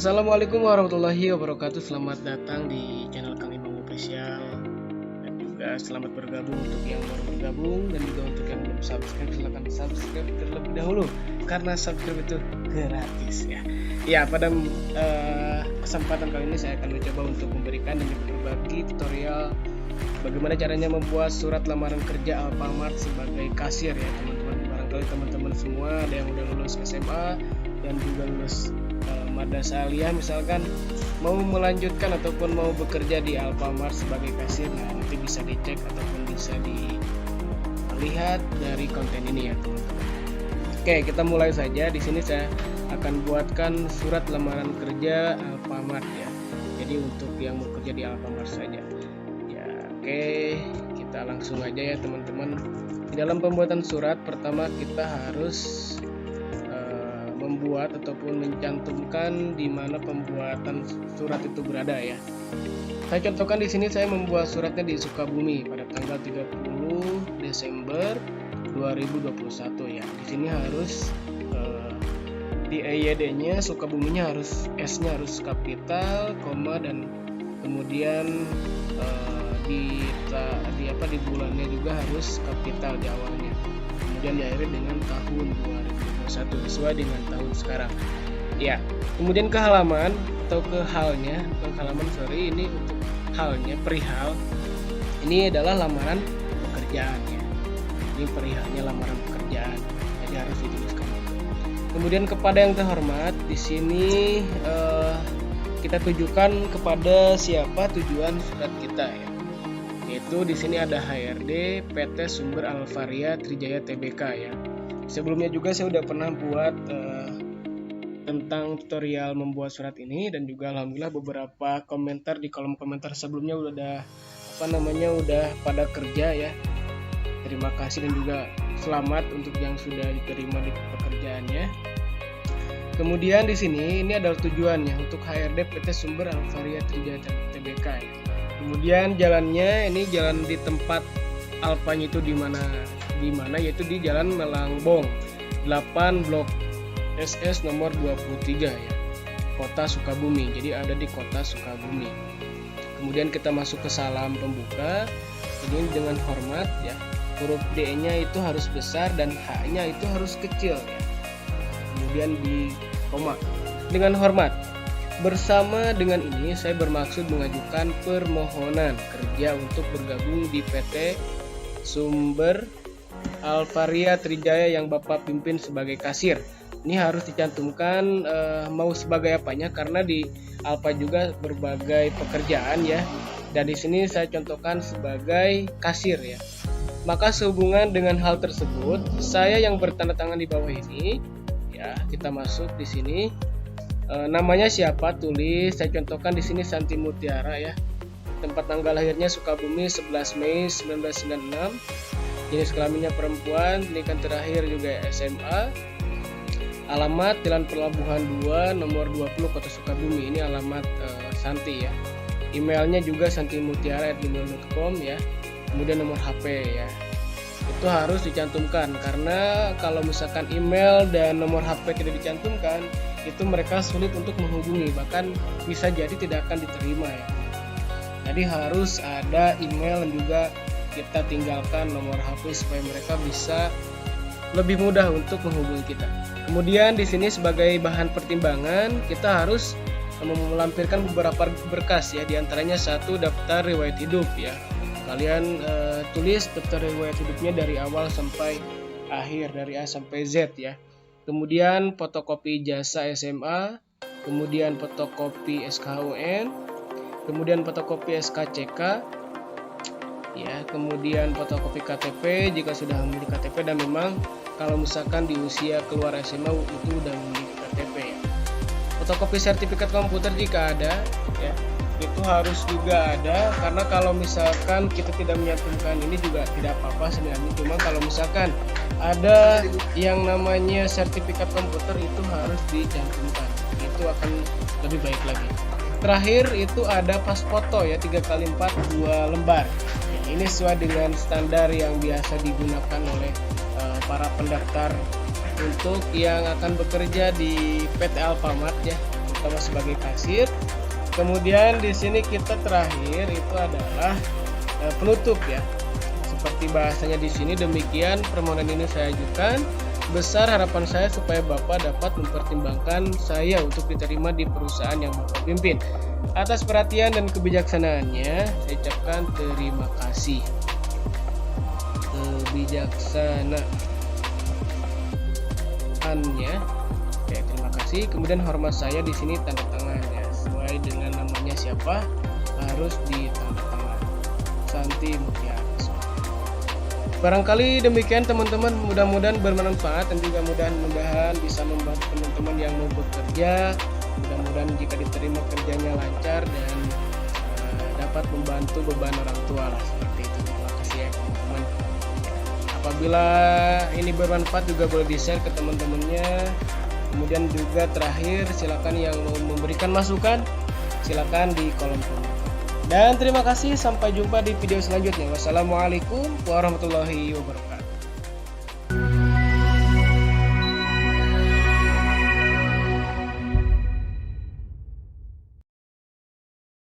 Assalamualaikum warahmatullahi wabarakatuh. Selamat datang di channel Kang Imam Official. Dan juga selamat bergabung untuk yang baru bergabung. Dan juga untuk yang belum subscribe, silahkan subscribe terlebih dahulu, karena subscribe itu gratis ya. Ya, pada kesempatan kali ini saya akan mencoba untuk memberikan dan juga berbagi tutorial bagaimana caranya membuat surat lamaran kerja Alfamart sebagai kasir ya teman-teman. Barangkali teman-teman semua ada yang udah lulus SMA dan juga lulus madrasah aliyah misalkan, mau melanjutkan ataupun mau bekerja di Alfamart sebagai kasir. Nah, nanti bisa dicek ataupun bisa dilihat dari konten ini ya teman-teman. Oke, kita mulai saja. Di sini saya akan buatkan surat lamaran kerja Alfamart ya. Jadi untuk yang mau kerja di Alfamart saja. Ya, oke, kita langsung aja ya teman-teman. Di dalam pembuatan surat pertama kita harus membuat ataupun mencantumkan di mana pembuatan surat itu berada ya. Saya contohkan di sini saya membuat suratnya di Sukabumi pada tanggal 30 Desember 2021 ya. Di sini harus di EYD-nya Sukabuminya harus S-nya harus kapital, koma, dan kemudian di bulannya juga harus kapital di awalnya. Kemudian diakhiri dengan tahun 2021 sesuai dengan tahun sekarang. Ya, kemudian ke halaman atau ke halnya, bukan halaman sorry, ini untuk halnya perihal. Ini adalah lamaran pekerjaan ya. Ini perihalnya lamaran pekerjaan. Jadi harus dituliskan. Kemudian kepada yang terhormat, di sini kita tujukan kepada siapa tujuan surat kita ya. Yaitu di sini ada HRD PT Sumber Alvaria Trijaya Tbk ya. Sebelumnya juga saya udah pernah buat tentang tutorial membuat surat ini, dan juga alhamdulillah beberapa komentar di kolom komentar sebelumnya udah pada kerja ya. Terima kasih dan juga selamat untuk yang sudah diterima di pekerjaannya. Kemudian di sini ini adalah tujuannya untuk HRD PT Sumber Alvaria Trijaya Tbk ya. Kemudian jalannya ini jalan di tempat Alfanya itu di mana yaitu di Jalan Melangbong 8 Blok SS nomor 23 ya. Kota Sukabumi. Jadi ada di Kota Sukabumi. Kemudian kita masuk ke salam pembuka. Ini dengan hormat ya. Huruf D-nya itu harus besar dan H-nya itu harus kecil ya. Kemudian di koma. Dengan hormat. Bersama dengan ini saya bermaksud mengajukan permohonan kerja untuk bergabung di PT Sumber Alvaria Trijaya yang Bapak pimpin sebagai kasir. Ini harus dicantumkan mau sebagai apanya, karena di Alfa juga berbagai pekerjaan ya. Dan di sini saya contohkan sebagai kasir ya. Maka sehubungan dengan hal tersebut, saya yang bertanda tangan di bawah ini ya, kita masuk di sini. Namanya siapa, tulis. Saya contohkan di sini Santi Mutiara ya. Tempat tanggal lahirnya Sukabumi 11 Mei 1996. Jenis kelaminnya perempuan, pendidikan terakhir juga SMA. Alamat Jalan Pelabuhan 2 nomor 20 Kota Sukabumi. Ini alamat Santi ya. Emailnya juga santimutiara@gmail.com ya. Kemudian nomor HP ya. Itu harus dicantumkan, karena kalau misalkan email dan nomor HP tidak dicantumkan, itu mereka sulit untuk menghubungi, bahkan bisa jadi tidak akan diterima ya. Jadi harus ada email dan juga kita tinggalkan nomor HP supaya mereka bisa lebih mudah untuk menghubungi kita. Kemudian di sini sebagai bahan pertimbangan kita harus melampirkan beberapa berkas ya, diantaranya satu daftar riwayat hidup ya. Kalian tulis daftar riwayat hidupnya dari awal sampai akhir, dari A sampai Z ya. Kemudian fotokopi ijazah SMA, kemudian fotokopi SKUN, kemudian fotokopi SKCK, ya, kemudian fotokopi KTP jika sudah memiliki KTP, dan memang kalau misalkan di usia keluar SMA itu udah memiliki KTP ya. Fotokopi sertifikat komputer jika ada, ya, itu harus juga ada, karena kalau misalkan kita tidak menyantumkan ini juga tidak apa-apa sebenarnya. Cuma kalau misalkan ada yang namanya sertifikat komputer itu harus dicantumkan, itu akan lebih baik lagi. Terakhir itu ada pas foto ya, 3x4 2 lembar. Ini sesuai dengan standar yang biasa digunakan oleh para pendaftar untuk yang akan bekerja di PT Alfamart ya. pertama sebagai kasir. Kemudian di sini kita terakhir itu adalah penutup ya. Seperti bahasanya di sini, demikian permohonan ini saya ajukan. Besar harapan saya supaya Bapak dapat mempertimbangkan saya untuk diterima di perusahaan yang Bapak pimpin. Atas perhatian dan kebijaksanaannya, saya ucapkan terima kasih. Kebijaksanaannya, oke, terima kasih. Kemudian hormat saya di sini tanda tangan ya, sesuai dengan namanya siapa harus ditanda tangan. Santi Mutiara. Barangkali demikian teman-teman, mudah-mudahan bermanfaat dan juga mudah-mudahan bisa membantu teman-teman yang mau bekerja. Mudah-mudahan jika diterima kerjanya lancar dan dapat membantu beban orang tua lah, seperti itu. Terima kasih ya teman-teman. Apabila ini bermanfaat juga boleh di-share ke teman-temannya. Kemudian juga terakhir, silakan yang mau memberikan masukan silakan di kolom komentar. Dan terima kasih, sampai jumpa di video selanjutnya. Wassalamualaikum warahmatullahi wabarakatuh.